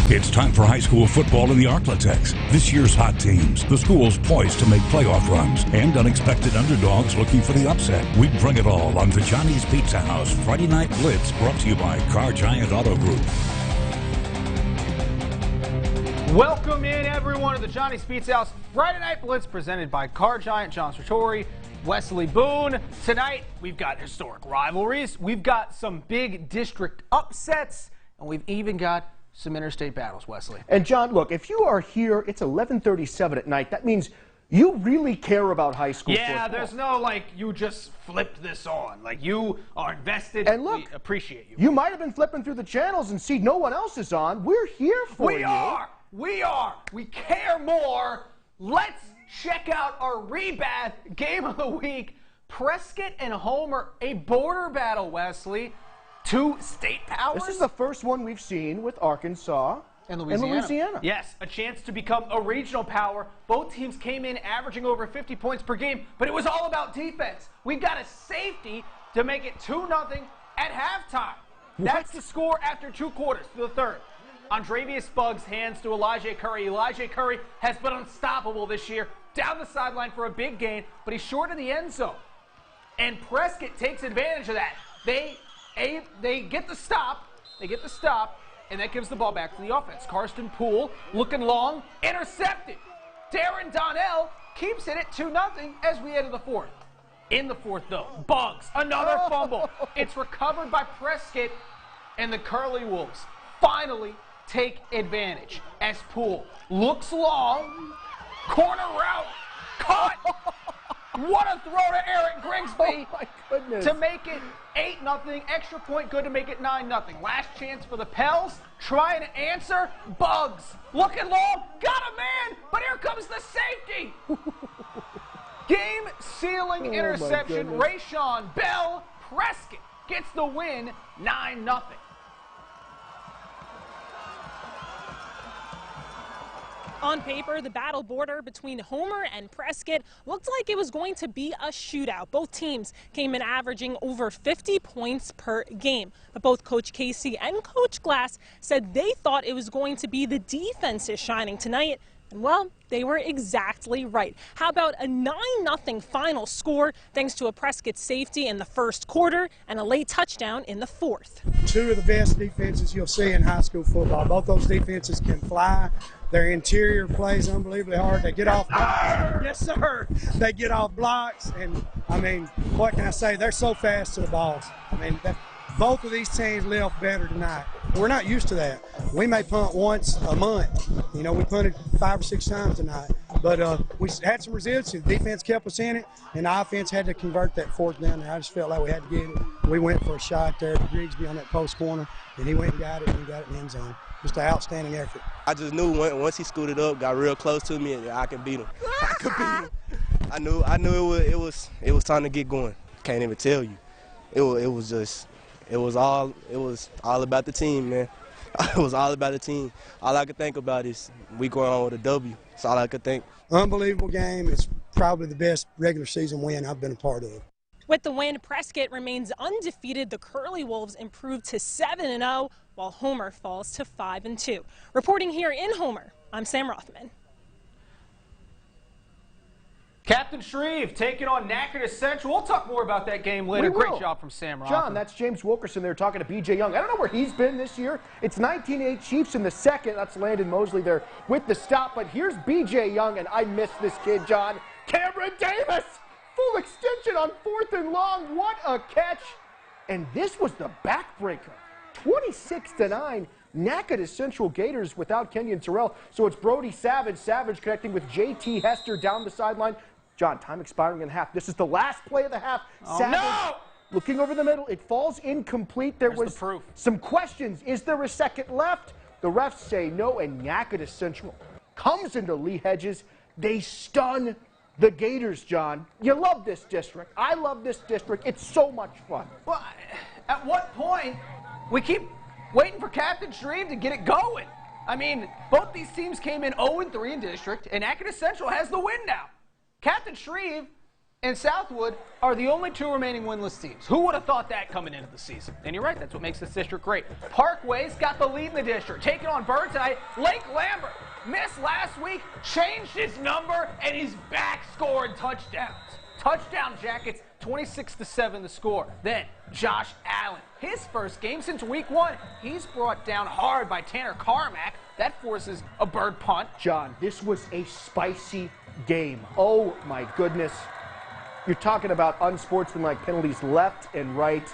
It's time for high school football in the Arklatex. This year's hot teams, the schools poised to make playoff runs, and unexpected underdogs looking for the upset. We bring it all on the Johnny's Pizza House Friday Night Blitz, brought to you by Car Giant Auto Group. Welcome in, everyone, to the Johnny's Pizza House Friday Night Blitz, presented by Car Giant. John Sartori, Wesley Boone. Tonight, we've got historic rivalries, we've got some big district upsets, and we've even got some interstate battles, Wesley. And John, look, if you are here, it's 11:37 at night. That means you really care about high school football. Yeah, there's no, like, you just flipped this on. Like, you are invested. And look, we appreciate you. You might have been flipping through the channels and see no one else is on. We're here for you. We are. We care more. Let's check out our rebath game of the week. Prescott and Homer, a border battle, Wesley. Two state powers. This is the first one we've seen with Arkansas and Louisiana. Yes, a chance to become a regional power. Both teams came in averaging over 50 points per game, but it was all about defense. We got a safety to make it 2-0 at halftime. That's the score after 2 quarters to the third. Andrevius Buggs hands to Elijah Curry. Elijah Curry has been unstoppable this year. Down the sideline for a big gain, but he's short of the end zone. And Prescott takes advantage of that. They get the stop, and that gives the ball back to the offense. Karsten Poole looking long, intercepted. Darren Donnell keeps it at 2-0 as we enter the fourth. In the fourth, though, Buggs, another fumble. It's recovered by Prescott, and the Curly Wolves finally take advantage as Poole looks long, corner route, caught. What a throw to Eric Grigsby to make it 8-0. Extra point good to make it 9-0. Last chance for the Pels. Trying to answer. Buggs looking long. Got a man, but here comes the safety. Game-sealing interception. Rayshon Bell. Prescott gets the win, 9-0. On paper, the battle border between Homer and Prescott looked like it was going to be a shootout. Both teams came in averaging over 50 points per game. But both Coach Casey and Coach Glass said they thought it was going to be the defenses shining tonight. And, well, they were exactly right. How about a 9-0 final score thanks to a Prescott safety in the first quarter and a late touchdown in the fourth? Two of the best defenses you'll see in high school football. Both those defenses can fly. Their interior plays unbelievably hard. They get off blocks. Yes, sir. They get off blocks. And, I mean, what can I say? They're so fast to the balls. I mean, both of these teams live better tonight. We're not used to that. We may punt once a month. You know, we punted 5 or 6 times tonight. But we had some resiliency. The defense kept us in it, and the offense had to convert that fourth down there. I just felt like we had to get it. We went for a shot there to Grigsby on that post corner, and he went and got it, and he got it in the end zone. Just an outstanding effort. I just knew once he scooted up, got real close to me, and I could beat him. I knew it was time to get going. Can't even tell you. It was all about the team, man. It was all about the team. All I could think about is we going on with a W. That's all I could think. Unbelievable game. It's probably the best regular season win I've been a part of. With the win, Prescott remains undefeated. The Curly Wolves improved to 7-0, while Homer falls to 5-2. Reporting here in Homer, I'm Sam Rothman. Captain Shreve taking on Natchitoches Central. We'll talk more about that game later. Great job from Sam Rothman. John, that's James Wilkerson there talking to B.J. Young. I don't know where he's been this year. It's 19-8 Chiefs in the second. That's Landon Mosley there with the stop. But here's B.J. Young, and I miss this kid, John. Cameron Davis, full extension on 4th and long. What a catch. And this was the backbreaker. 26-9. Natchitoches Central Gators without Kenyon Terrell. So it's Brody Savage. Savage connecting with J.T. Hester down the sideline. John, time expiring in half. This is the last play of the half. Savage looking over the middle. It falls incomplete. There was some questions. Is there a second left? The refs say no, and Natchitoches Central comes into Lee Hedges. They stun the Gators, John. You love this district. I love this district. It's so much fun. Well, at what point we keep waiting for Captain Shreve to get it going? I mean, both these teams came in 0-3 in district, and Natchitoches Central has the win now. Captain Shreve and Southwood are the only two remaining winless teams. Who would have thought that coming into the season? And you're right, that's what makes this district great. Parkway's got the lead in the district, taking on Bird tonight. Lake Lambert missed last week, changed his number, and he's back scoring touchdowns. Touchdown Jackets, 26-7 the score. Then Josh Allen, his first game since week 1. He's brought down hard by Tanner Carmack. That forces a Bird punt. John, this was a spicy game. Oh my goodness. You're talking about unsportsmanlike penalties left and right.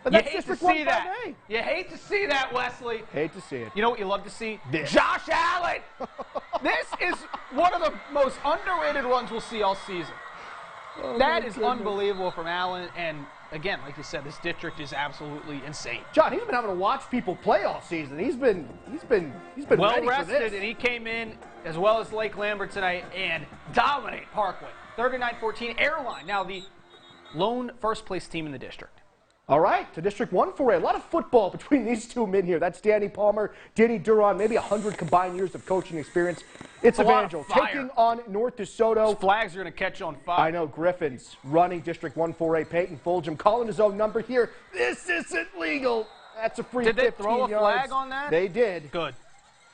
But You hate to see that. You hate to see that, Wesley. Hate to see it. You know what you love to see? This. Josh Allen. This is one of the most underrated runs we'll see all season. Oh, that is unbelievable from Allen. And again, like you said, this district is absolutely insane. John, he's been having to watch people play all season. He's been Well ready rested, for this. and he came in as well as Lake Lambert tonight and dominate Parkway. 39-14 Airline. Now the lone first place team in the district. All right, to District 1 4A. A lot of football between these two men here. That's Danny Palmer, Denny Duron, maybe 100 combined years of coaching experience. It's Evangel taking on North DeSoto. Those flags are going to catch on fire. I know, Griffins running District 1 4A. Peyton Fulgham calling his own number here. This isn't legal. That's a free 15 yards. Did they throw a flag on that? They did. Good.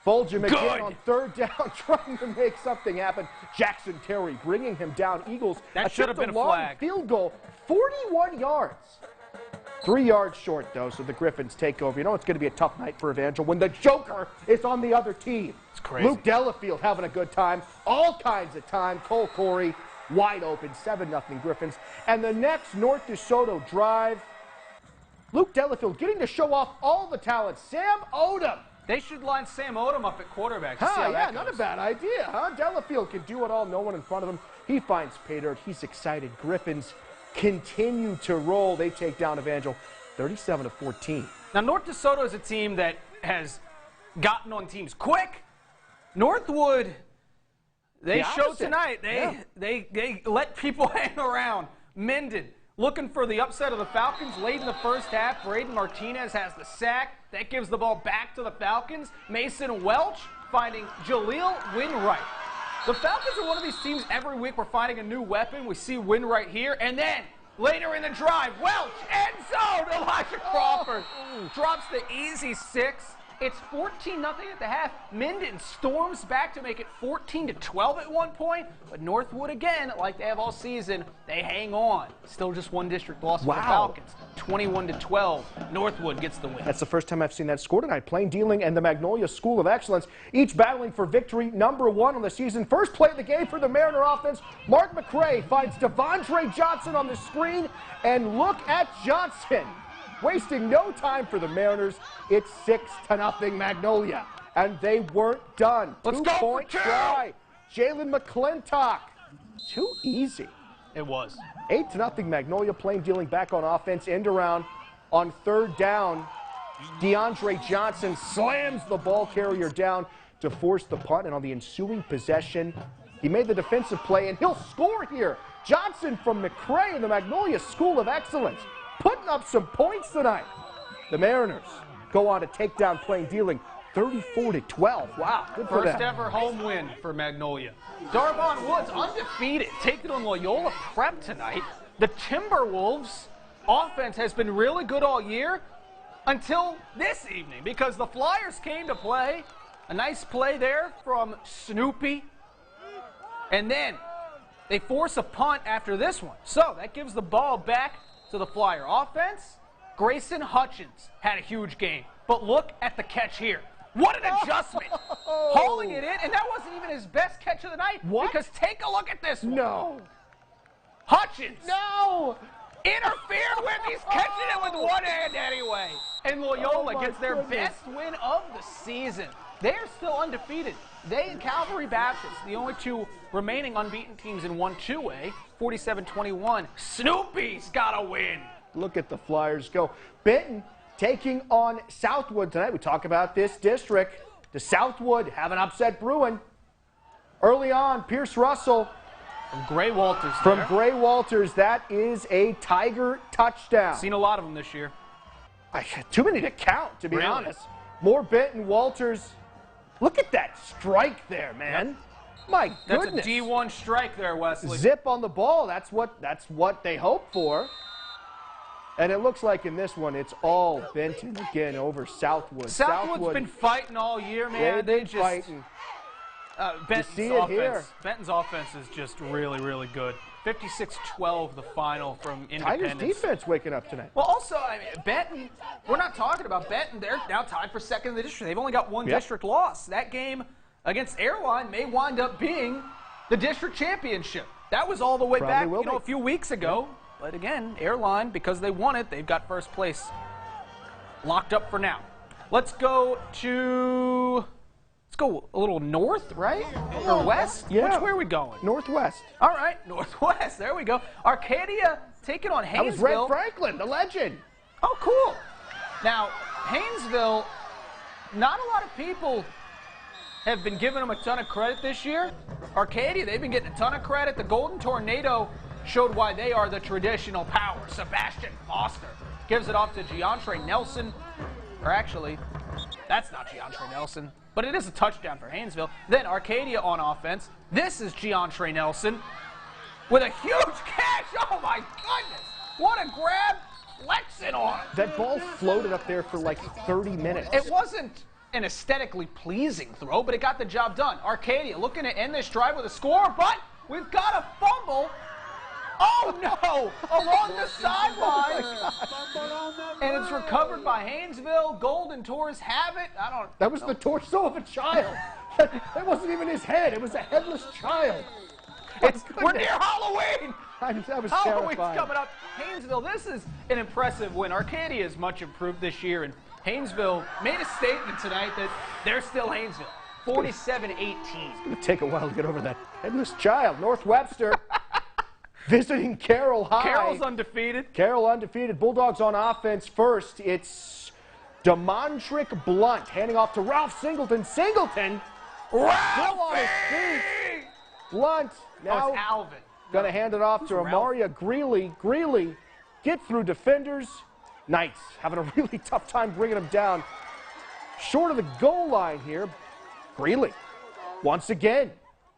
Fulgham again on third down, trying to make something happen. Jackson Terry bringing him down. Eagles that should have been a flag. Field goal, 41 yards. 3 yards short, though, so the Griffins take over. You know it's going to be a tough night for Evangel when the Joker is on the other team. It's crazy. Luke Delafield having a good time. All kinds of time. Cole Corey wide open, 7-0 Griffins. And the next North DeSoto drive, Luke Delafield getting to show off all the talent. Sam Odom. They should line Sam Odom up at quarterback to see Huh, how yeah, that not goes. a bad idea, huh? Delafield can do it all, no one in front of him. He finds pay dirt. He's excited. Griffins continue to roll. They take down Evangel 37-14. Now, North DeSoto is a team that has gotten on teams quick. Northwood, they showed tonight. They let people hang around. Minden looking for the upset of the Falcons late in the first half. Braden Martinez has the sack. That gives the ball back to the Falcons. Mason Welch finding Jaleel Winwright. The Falcons are one of these teams every week we're finding a new weapon. We see Winwright here, and then later in the drive, Welch, end zone, Elijah Crawford drops the easy 6. It's 14-0 at the half. Minden storms back to make it 14-12 at one point, but Northwood again, like they have all season, they hang on. Still just one district loss for the Falcons. 21-12. Northwood gets the win. That's the first time I've seen that score tonight. Plain Dealing and the Magnolia School of Excellence, each battling for victory number 1 on the season. First play of the game for the Mariner offense. Mark McCray finds Devondre Johnson on the screen, and look at Johnson. Wasting no time for the Mariners. It's 6-0 Magnolia. And they weren't done. Let's go for 2. Try. Jalen McClintock. Too easy. It was. 8-0 Magnolia. Plain Dealing back on offense. End around on third down. DeAndre Johnson slams the ball carrier down to force the punt. And on the ensuing possession, he made the defensive play, and he'll score here. Johnson from McCray in the Magnolia School of Excellence, putting up some points tonight. The Mariners go on to take down Plain Dealing 34-12. Wow, good for them. First ever home win for Magnolia. Darvon Woods undefeated, taking on Loyola Prep tonight. The Timberwolves offense has been really good all year until this evening because the Flyers came to play. A nice play there from Snoopy. And then they force a punt after this one. So that gives the ball back to the Flyer offense. Grayson Hutchins had a huge game. But look at the catch here. What an adjustment. Hauling it in, and that wasn't even his best catch of the night. What? Because take a look at this one. No. Hutchins. No. Interfered with. He's catching it with one hand anyway. And Loyola gets their best win of the season. They are still undefeated. They and Calvary Baptist, the only two remaining unbeaten teams in 1-2A, 47-21. Snoopy's got a win. Look at the Flyers go. Benton taking on Southwood tonight. We talk about this district. The Southwood have an upset brewing. Early on, Pierce Russell. From Gray Walters. From Gray Walters, that is a Tiger touchdown. Seen a lot of them this year. Too many to count, to be honest. More Benton Walters. Look at that strike there, man. My That's goodness. a D1 strike there, Wesley. Zip on the ball. That's what they hope for. And it looks like in this one, it's all Benton again over Southwood. Southwood's been fighting all year, man. They've been fighting. Benton's offense is just really, really good. 56-12 the final from Independence. Tigers defense waking up tonight. Well, also, I mean, Benton, we're not talking about Benton. They're now tied for second in the district. They've only got one district loss. That game against Airline may wind up being the district championship. That was all the way back, a few weeks ago. Yeah. But again, Airline, because they won it, they've got first place locked up for now. Let's go a little north, right? Or west? Yeah. Which way are we going? Northwest. All right, northwest. There we go. Arcadia taking on Haynesville. That was Red Franklin, the legend. Oh, cool. Now, Haynesville, not a lot of people have been giving them a ton of credit this year. Arcadia, they've been getting a ton of credit. The Golden Tornado showed why they are the traditional power. Sebastian Foster gives it off to Giantre Nelson. Or actually, that's not Giantre Nelson, but it is a touchdown for Haynesville. Then Arcadia on offense. This is Giantre Nelson with a huge catch. Oh, my goodness. What a grab. Flexing on it. That ball floated up there for like 30 minutes. It wasn't an aesthetically pleasing throw, but it got the job done. Arcadia looking to end this drive with a score, but we've got a fumble. Oh, no! Along the sideline. And it's recovered by Haynesville. Golden Tours have it. That was the torso of a child. That wasn't even his head. It was a headless child. We're near Halloween. That was Halloween's terrifying. coming up. Haynesville, this is an impressive win. Arcadia is much improved this year, and Haynesville made a statement tonight that they're still Haynesville. 47-18. It's going to take a while to get over that headless child. North Webster visiting Carroll High. Carroll's undefeated. Carroll undefeated. Bulldogs on offense first. It's Demontric Blunt handing off to Ralph Singleton. Singleton still on his feet. Blunt now it's Alvin. Going to hand it off to Amaria Greeley. Greeley get through defenders. Knights having a really tough time bringing them down. Short of the goal line here. Greeley once again.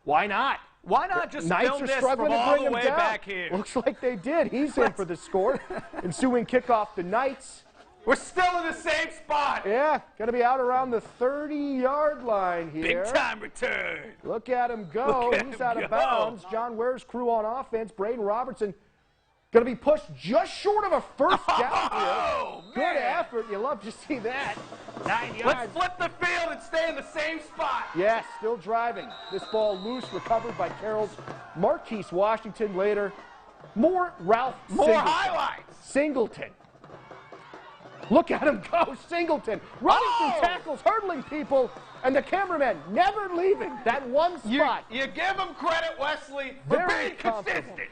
Why not? Why not just Knights film are this struggling from to all bring the him way down. back here? Looks like they did. He's in for the score. Ensuing kickoff, the Knights. We're still in the same spot. Yeah, going to be out around the 30-yard line here. Big time return. Look at him go. He's out of bounds. John Ware's crew on offense. Braden Robertson going to be pushed just short of a first down here. Good effort. You love to see that. 9 yards. Let's flip the field and stay in the same spot. Yes, still driving. This ball loose, recovered by Carroll's Marquise Washington later. More Ralph Singleton. Highlights. Singleton. Look at him go, Singleton. Running through tackles, hurdling people, and the cameraman never leaving that one spot. You give him credit, Wesley, for being consistent.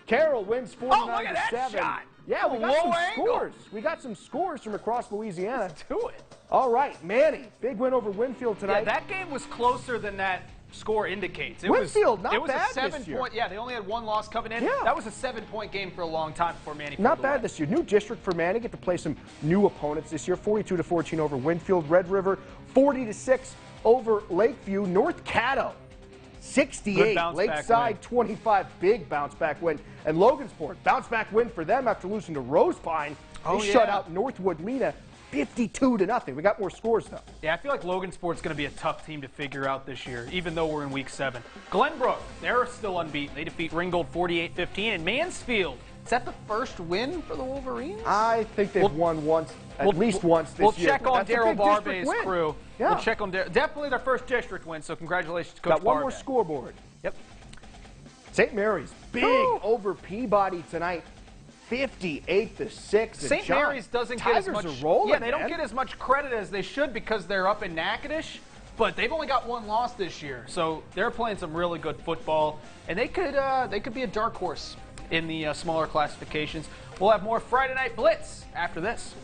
Carroll wins 49-7. Oh, look at that shot. Yeah, we got some angle. scores. We got some scores from across Louisiana. Let's do it. All right, Manny, big win over Winfield tonight. Yeah, that game was closer than that score indicates. Winfield, not bad. It was bad a 7 this year. point. Yeah, they only had one loss coming in. Yeah. That was a 7-point game for a long time before Manny. Not bad this year. New district for Manny. Get to play some new opponents this year. 42-14 over Winfield. Red River 40-6 over Lakeview. North Caddo 68. Lakeside 25. Big bounce back win. And Logansport bounce back win for them after losing to Rose Pine. They shut out Northwood Lena 52-0. We got more scores, though. Yeah, I feel like Logansport's going to be a tough team to figure out this year, even though we're in week 7. Glenbrook, they're still unbeaten. They defeat Ringgold 48-15. And Mansfield, is that the first win for the Wolverines? I think they've won once, at least once this year. We'll check on Daryl Barbet's crew. Yeah. We'll check on definitely their first district win, so congratulations to Coach Got one Barbet. more scoreboard. Yep. St. Mary's, big over Peabody tonight. 58-6. St. Mary's doesn't get as much. Tigers are rolling, yeah, they don't get as much credit as they should because they're up in Natchitoches, but they've only got one loss this year, so they're playing some really good football, and they could be a dark horse in the smaller classifications. We'll have more Friday Night Blitz after this.